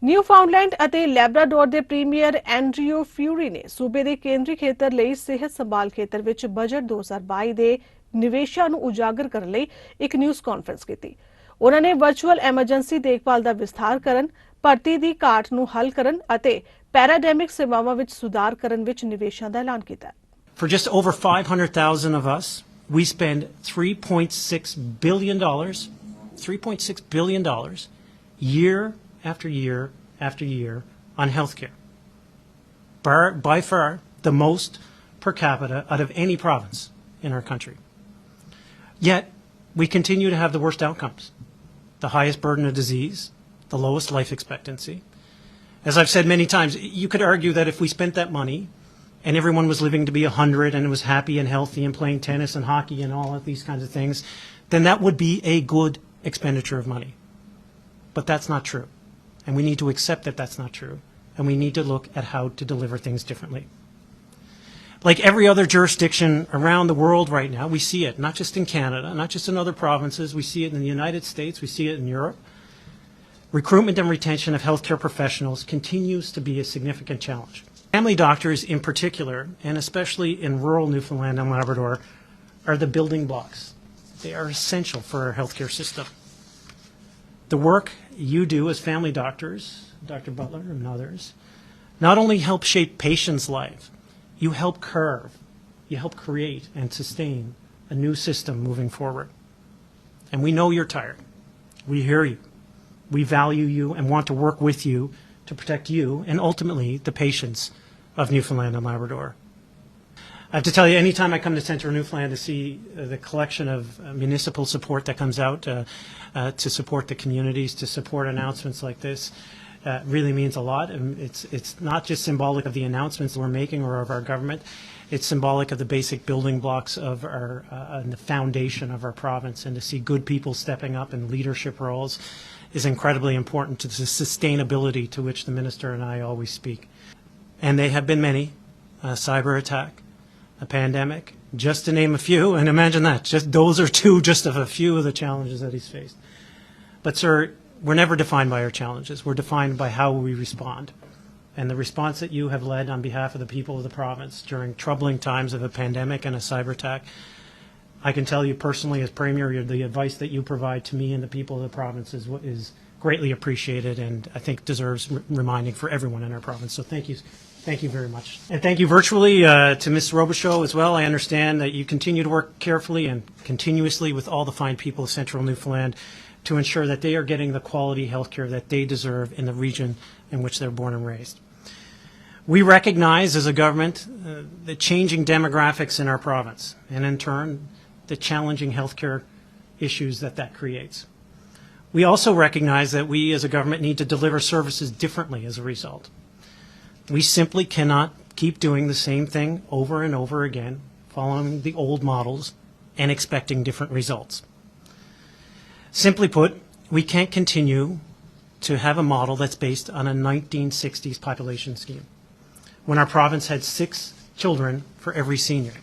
ਨਿਊਫਾਊਂਡਲੈਂਡ ਅਤੇ ਲੈਬਰਾਡੋਰ ਦੇ premier Andrew fury ਨੇ ਸੂਬੇ ਦੇ ਕੇਂਦਰੀ ਖੇਤਰ ਲਈ ਸਿਹਤ ਸੰਭਾਲ ਖੇਤਰ ਵਿੱਚ ਬਜਟ 2022 ਦੇ ਨਿਵੇਸ਼ਾਂ ਨੂੰ ਉਜਾਗਰ ਕਰਨ ਲਈ ਇੱਕ ਨਿਊਜ਼ ਕਾਨਫਰੰਸ ਕੀਤੀ। ਉਹਨਾਂ ਨੇ ਵਰਚੁਅਲ ਐਮਰਜੈਂਸੀ ਦੇਖਭਾਲ ਦਾ ਵਿਸਥਾਰ ਕਰਨ, ਭਰਤੀ ਦੀ ਘਾਟ ਨੂੰ ਹੱਲ ਕਰਨ ਅਤੇ ਪੈਰਾਡੈਮਿਕ ਸੇਵਾਵਾਂ ਵਿੱਚ ਸੁਧਾਰ ਕਰਨ ਵਿੱਚ ਨਿਵੇਸ਼ਾਂ ਦਾ ਐਲਾਨ ਕੀਤਾ। For just over 500,000 of us, we spend $3.6 billion year after year after year on healthcare. By far the most per capita out of any province in our country. Yet we continue to have the worst outcomes, the highest burden of disease, the lowest life expectancy. As I've said many times, you could argue that if we spent that money and everyone was living to be 100 and was happy and healthy and playing tennis and hockey and all of these kinds of things, then that would be a good expenditure of money. But that's not true. And we need to accept that that's not true. And we need to look at how to deliver things differently. Like every other jurisdiction around the world right now, we see it, not just in Canada, not just in other provinces, we see it in the United States, we see it in Europe. Recruitment and retention of healthcare professionals continues to be a significant challenge. Family doctors in particular, and especially in rural Newfoundland and Labrador, are the building blocks. They are essential for our healthcare system. The work you do as family doctors, Dr. Butler and others, not only help shape patients' lives, you help create and sustain a new system moving forward. And we know you're tired. We hear you. We value you and want to work with you to protect you and ultimately the patients of Newfoundland and Labrador. I have to tell you, anytime I come to Central Newfoundland to see the collection of municipal support that comes out to support the communities, to support announcements like this, really means a lot. And it's not just symbolic of the announcements we're making or of our government. It's symbolic of the basic building blocks of our and the foundation of our province. And to see good people stepping up in leadership roles is incredibly important to the sustainability to which the minister and I always speak. And they have been many: a cyber attack, a pandemic, just to name a few. And imagine that, just those are just of a few of the challenges that he's faced. But sir, we're never defined by our challenges. We're defined by how we respond. And the response that you have led on behalf of the people of the province during troubling times of a pandemic and a cyber attack, I can tell you personally as Premier, the advice that you provide to me and the people of the province is greatly appreciated and I think deserves reminding for everyone in our province. So thank you. Thank you very much. And thank you virtually to Ms. Robichaud as well. I understand that you continue to work carefully and continuously with all the fine people of Central Newfoundland to ensure that they are getting the quality health care that they deserve in the region in which they're born and raised. We recognize as a government the changing demographics in our province and in turn the challenging healthcare issues that creates. We also recognize that we as a government need to deliver services differently as a result. We simply cannot keep doing the same thing over and over again, following the old models and expecting different results. Simply put, we can't continue to have a model that's based on a 1960s population scheme, when our province had 6 children for every senior.